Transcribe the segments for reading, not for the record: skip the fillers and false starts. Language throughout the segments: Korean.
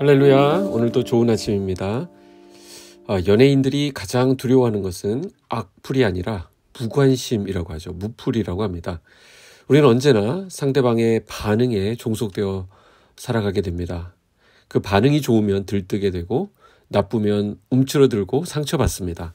할렐루야. 오늘도 좋은 아침입니다. 연예인들이 가장 두려워하는 것은 악플이 아니라 무관심이라고 하죠. 무플이라고 합니다. 우리는 언제나 상대방의 반응에 종속되어 살아가게 됩니다. 그 반응이 좋으면 들뜨게 되고 나쁘면 움츠러들고 상처받습니다.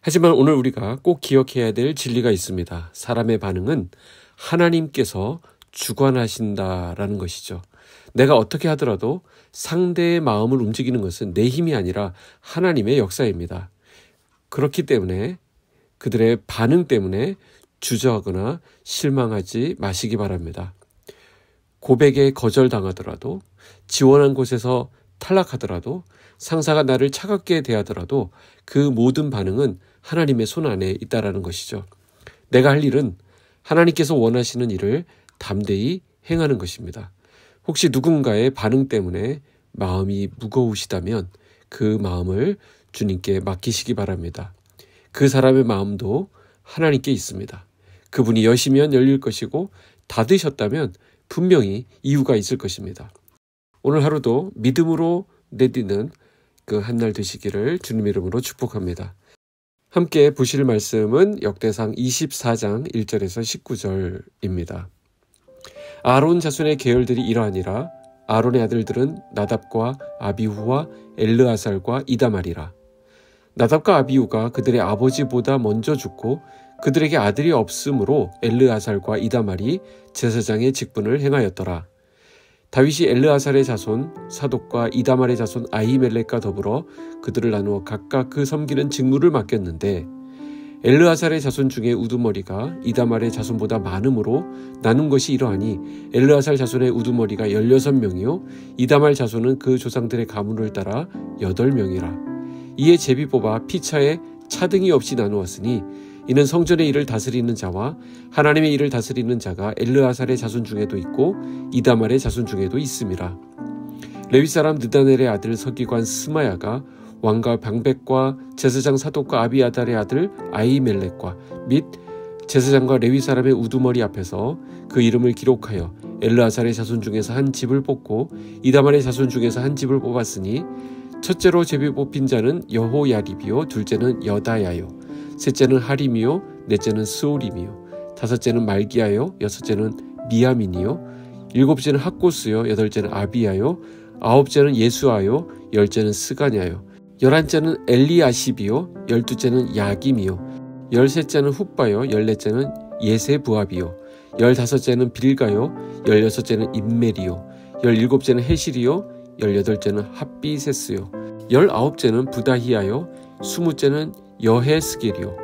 하지만 오늘 우리가 꼭 기억해야 될 진리가 있습니다. 사람의 반응은 하나님께서 주관하신다라는 것이죠. 내가 어떻게 하더라도 상대의 마음을 움직이는 것은 내 힘이 아니라 하나님의 역사입니다. 그렇기 때문에 그들의 반응 때문에 주저하거나 실망하지 마시기 바랍니다. 고백에 거절당하더라도, 지원한 곳에서 탈락하더라도, 상사가 나를 차갑게 대하더라도 그 모든 반응은 하나님의 손 안에 있다라는 것이죠. 내가 할 일은 하나님께서 원하시는 일을 담대히 행하는 것입니다. 혹시 누군가의 반응 때문에 마음이 무거우시다면 그 마음을 주님께 맡기시기 바랍니다. 그 사람의 마음도 하나님께 있습니다. 그분이 여시면 열릴 것이고 닫으셨다면 분명히 이유가 있을 것입니다. 오늘 하루도 믿음으로 내딛는 그 한날 되시기를 주님 이름으로 축복합니다. 함께 보실 말씀은 역대상 24장 1절에서 19절입니다. 아론 자손의 계열들이 이러하니라. 아론의 아들들은 나답과 아비후와 엘르아살과 이다말이라. 나답과 아비후가 그들의 아버지보다 먼저 죽고 그들에게 아들이 없으므로 엘르아살과 이다말이 제사장의 직분을 행하였더라. 다윗이 엘르아살의 자손 사독과 이다말의 자손 아히멜렉과 더불어 그들을 나누어 각각 그 섬기는 직무를 맡겼는데 엘르아살의 자손 중에 우두머리가 이다말의 자손보다 많으므로 나눈 것이 이러하니 엘르아살 자손의 우두머리가 16명이요 이다말 자손은 그 조상들의 가문을 따라 8명이라. 이에 제비 뽑아 피차에 차등이 없이 나누었으니 이는 성전의 일을 다스리는 자와 하나님의 일을 다스리는 자가 엘르아살의 자손 중에도 있고 이다말의 자손 중에도 있음이라. 레위 사람 느다넬의 아들 서기관 스마야가 왕과 방백과 제사장 사독과 아비아달의 아들 아히멜렉과 및 제사장과 레위 사람의 우두머리 앞에서 그 이름을 기록하여 엘르아살의 자손 중에서 한 집을 뽑고 이다말의 자손 중에서 한 집을 뽑았으니 첫째로 제비 뽑힌 자는 여호야립이요 둘째는 여다야요 셋째는 하림이요 넷째는 스오림이요 다섯째는 말기야요 여섯째는 미야민이요 일곱째는 학고스요 여덟째는 아비야요 아홉째는 예수아요 열째는 스가냐요 11째는 엘리아십이요 12째는 야김이요 13째는 훗바요 14째는 예세부압이요 15째는 빌가요 16째는 임멜이요 17째는 헤실이요 18째는 핫비세스요 19째는 부다히야요 20째는 여헤스겔이요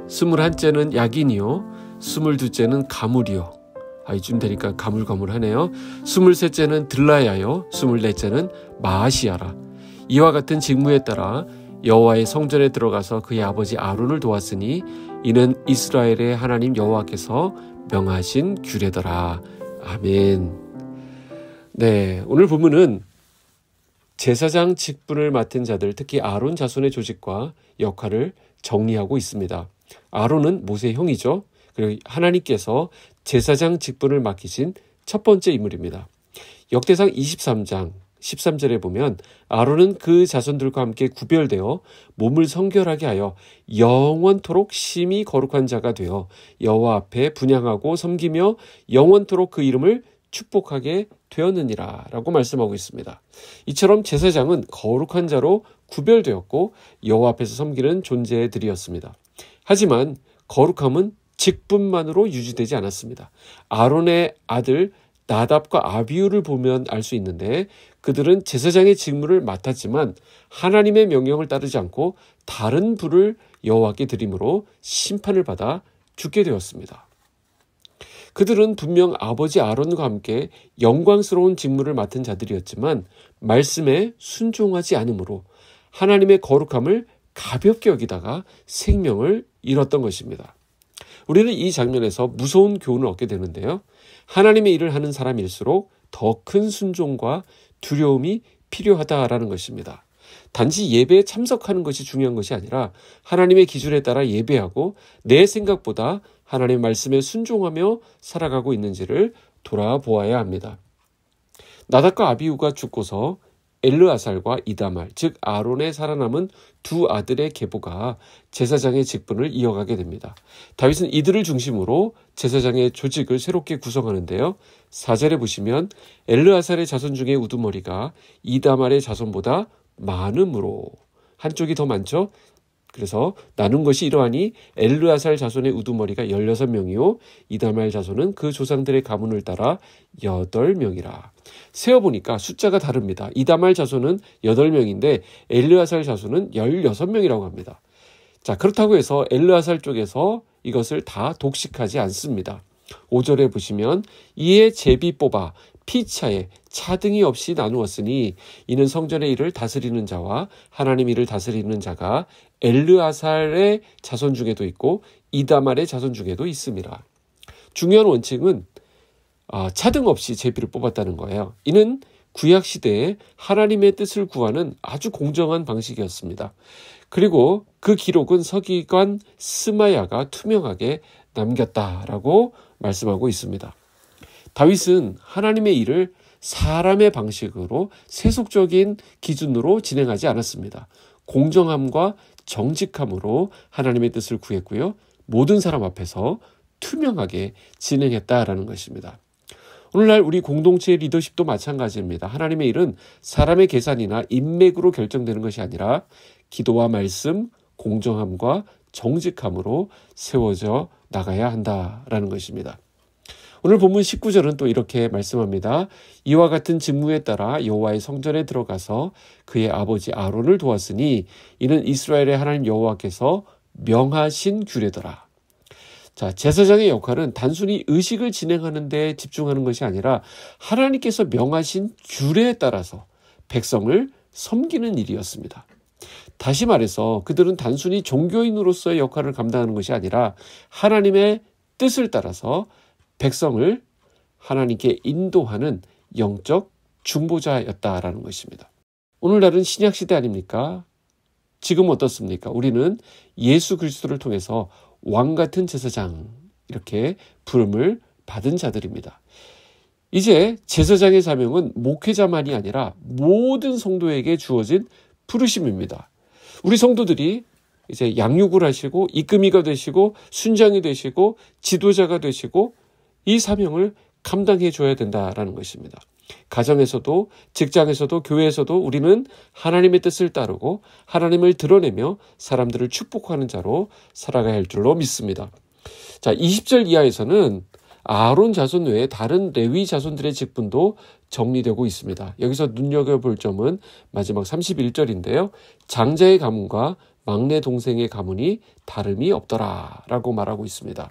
21째는 야긴이요 22째는 가물이요 이쯤 되니까 가물가물하네요 23째는 들라야요 24째는 마아시아라. 이와 같은 직무에 따라 여호와의 성전에 들어가서 그의 아버지 아론을 도왔으니 이는 이스라엘의 하나님 여호와께서 명하신 규례더라. 아멘. 네, 오늘 본문은 제사장 직분을 맡은 자들, 특히 아론 자손의 조직과 역할을 정리하고 있습니다. 아론은 모세의 형이죠. 그리고 하나님께서 제사장 직분을 맡기신 첫 번째 인물입니다. 역대상 23장 13절에 보면 아론은 그 자손들과 함께 구별되어 몸을 성결하게 하여 영원토록 심히 거룩한 자가 되어 여호와 앞에 분향하고 섬기며 영원토록 그 이름을 축복하게 되었느니라 라고 말씀하고 있습니다. 이처럼 제사장은 거룩한 자로 구별되었고 여호와 앞에서 섬기는 존재들이었습니다. 하지만 거룩함은 직분만으로 유지되지 않았습니다. 아론의 아들 나답과 아비후를 보면 알 수 있는데 그들은 제사장의 직무를 맡았지만 하나님의 명령을 따르지 않고 다른 불을 여호와께 드림으로 심판을 받아 죽게 되었습니다. 그들은 분명 아버지 아론과 함께 영광스러운 직무를 맡은 자들이었지만 말씀에 순종하지 않으므로 하나님의 거룩함을 가볍게 여기다가 생명을 잃었던 것입니다. 우리는 이 장면에서 무서운 교훈을 얻게 되는데요. 하나님의 일을 하는 사람일수록 더 큰 순종과 두려움이 필요하다라는 것입니다. 단지 예배에 참석하는 것이 중요한 것이 아니라 하나님의 기준에 따라 예배하고 내 생각보다 하나님의 말씀에 순종하며 살아가고 있는지를 돌아보아야 합니다. 나답과 아비후가 죽고서 엘르아살과 이다말, 즉 아론의 살아남은 두 아들의 계보가 제사장의 직분을 이어가게 됩니다. 다윗은 이들을 중심으로 제사장의 조직을 새롭게 구성하는데요. 4절에 보시면 엘르아살의 자손 중에 우두머리가 이다말의 자손보다 많으므로, 한쪽이 더 많죠? 그래서 나눈 것이 이러하니 엘르아살 자손의 우두머리가 16명이요 이다말 자손은 그 조상들의 가문을 따라 8명이라. 세어보니까 숫자가 다릅니다. 이다말 자손은 8명인데 엘르아살 자손은 16명이라고 합니다. 자, 그렇다고 해서 엘르아살 쪽에서 이것을 다 독식하지 않습니다. 5절에 보시면 이에 제비 뽑아 피차에 차등이 없이 나누었으니 이는 성전의 일을 다스리는 자와 하나님 일을 다스리는 자가 엘르아살의 자손 중에도 있고 이다말의 자손 중에도 있습니다. 중요한 원칙은 차등 없이 제비를 뽑았다는 거예요. 이는 구약시대에 하나님의 뜻을 구하는 아주 공정한 방식이었습니다. 그리고 그 기록은 서기관 스마야가 투명하게 남겼다라고 말씀하고 있습니다. 다윗은 하나님의 일을 사람의 방식으로 세속적인 기준으로 진행하지 않았습니다. 공정함과 정직함으로 하나님의 뜻을 구했고요. 모든 사람 앞에서 투명하게 진행했다라는 것입니다. 오늘날 우리 공동체의 리더십도 마찬가지입니다. 하나님의 일은 사람의 계산이나 인맥으로 결정되는 것이 아니라 기도와 말씀, 공정함과 정직함으로 세워져 나가야 한다라는 것입니다. 오늘 본문 19절은 또 이렇게 말씀합니다. 이와 같은 직무에 따라 여호와의 성전에 들어가서 그의 아버지 아론을 도왔으니 이는 이스라엘의 하나님 여호와께서 명하신 규례더라. 자, 제사장의 역할은 단순히 의식을 진행하는 데 집중하는 것이 아니라 하나님께서 명하신 규례에 따라서 백성을 섬기는 일이었습니다. 다시 말해서 그들은 단순히 종교인으로서의 역할을 감당하는 것이 아니라 하나님의 뜻을 따라서 백성을 하나님께 인도하는 영적 중보자였다라는 것입니다. 오늘날은 신약시대 아닙니까? 지금 어떻습니까? 우리는 예수 그리스도를 통해서 왕같은 제사장, 이렇게 부름을 받은 자들입니다. 이제 제사장의 사명은 목회자만이 아니라 모든 성도에게 주어진 부르심입니다. 우리 성도들이 이제 양육을 하시고 이끄미가 되시고 순장이 되시고 지도자가 되시고 이 사명을 감당해 줘야 된다라는 것입니다. 가정에서도 직장에서도 교회에서도 우리는 하나님의 뜻을 따르고 하나님을 드러내며 사람들을 축복하는 자로 살아가야 할 줄로 믿습니다. 자, 20절 이하에서는 아론 자손 외에 다른 레위 자손들의 직분도 정리되고 있습니다. 여기서 눈여겨볼 점은 마지막 31절인데요. 장자의 가문과 막내 동생의 가문이 다름이 없더라라고 말하고 있습니다.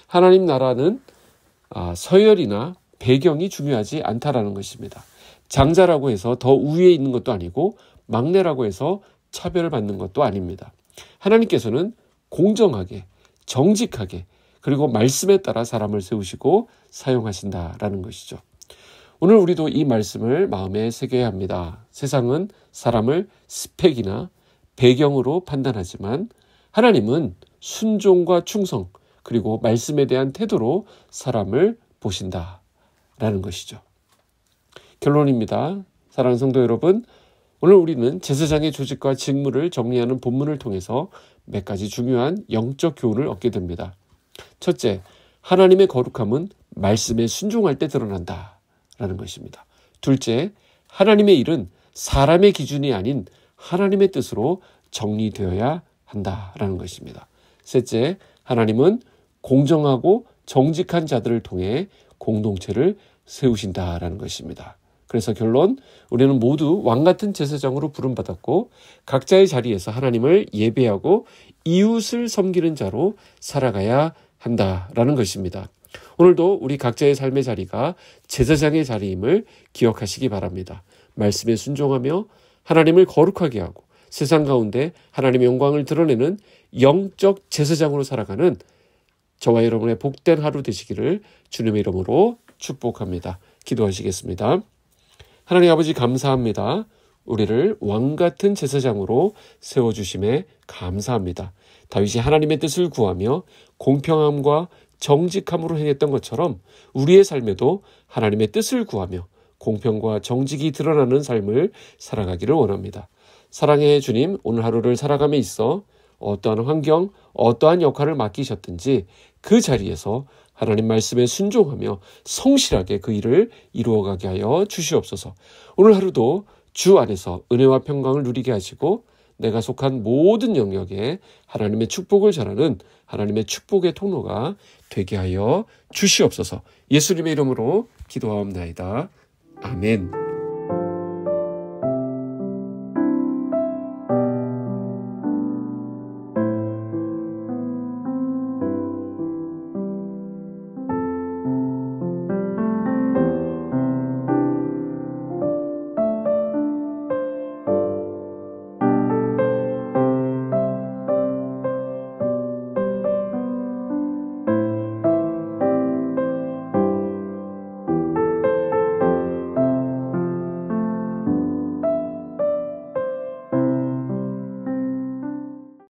하나님 나라는 서열이나 배경이 중요하지 않다라는 것입니다. 장자라고 해서 더 우위에 있는 것도 아니고 막내라고 해서 차별을 받는 것도 아닙니다. 하나님께서는 공정하게, 정직하게, 그리고 말씀에 따라 사람을 세우시고 사용하신다라는 것이죠. 오늘 우리도 이 말씀을 마음에 새겨야 합니다. 세상은 사람을 스펙이나 배경으로 판단하지만 하나님은 순종과 충성, 그리고 말씀에 대한 태도로 사람을 보신다라는 것이죠. 결론입니다. 사랑하는 성도 여러분, 오늘 우리는 제사장의 조직과 직무를 정리하는 본문을 통해서 몇 가지 중요한 영적 교훈을 얻게 됩니다. 첫째, 하나님의 거룩함은 말씀에 순종할 때 드러난다라는 것입니다. 둘째, 하나님의 일은 사람의 기준이 아닌 하나님의 뜻으로 정리되어야 한다라는 것입니다. 셋째, 하나님은 공정하고 정직한 자들을 통해 공동체를 세우신다라는 것입니다. 그래서 결론, 우리는 모두 왕같은 제사장으로 부름받았고 각자의 자리에서 하나님을 예배하고 이웃을 섬기는 자로 살아가야 한다라는 것입니다. 오늘도 우리 각자의 삶의 자리가 제사장의 자리임을 기억하시기 바랍니다. 말씀에 순종하며 하나님을 거룩하게 하고 세상 가운데 하나님의 영광을 드러내는 영적 제사장으로 살아가는 저와 여러분의 복된 하루 되시기를 주님의 이름으로 축복합니다. 기도하시겠습니다. 하나님 아버지 감사합니다. 우리를 왕같은 제사장으로 세워주심에 감사합니다. 다윗이 하나님의 뜻을 구하며 공평함과 정직함으로 행했던 것처럼 우리의 삶에도 하나님의 뜻을 구하며 공평과 정직이 드러나는 삶을 살아가기를 원합니다. 사랑의 주님, 오늘 하루를 살아감에 있어 어떠한 환경, 어떠한 역할을 맡기셨든지 그 자리에서 하나님 말씀에 순종하며 성실하게 그 일을 이루어가게 하여 주시옵소서. 오늘 하루도 주 안에서 은혜와 평강을 누리게 하시고 내가 속한 모든 영역에 하나님의 축복을 전하는 하나님의 축복의 통로가 되게 하여 주시옵소서. 예수님의 이름으로 기도하옵나이다. 아멘.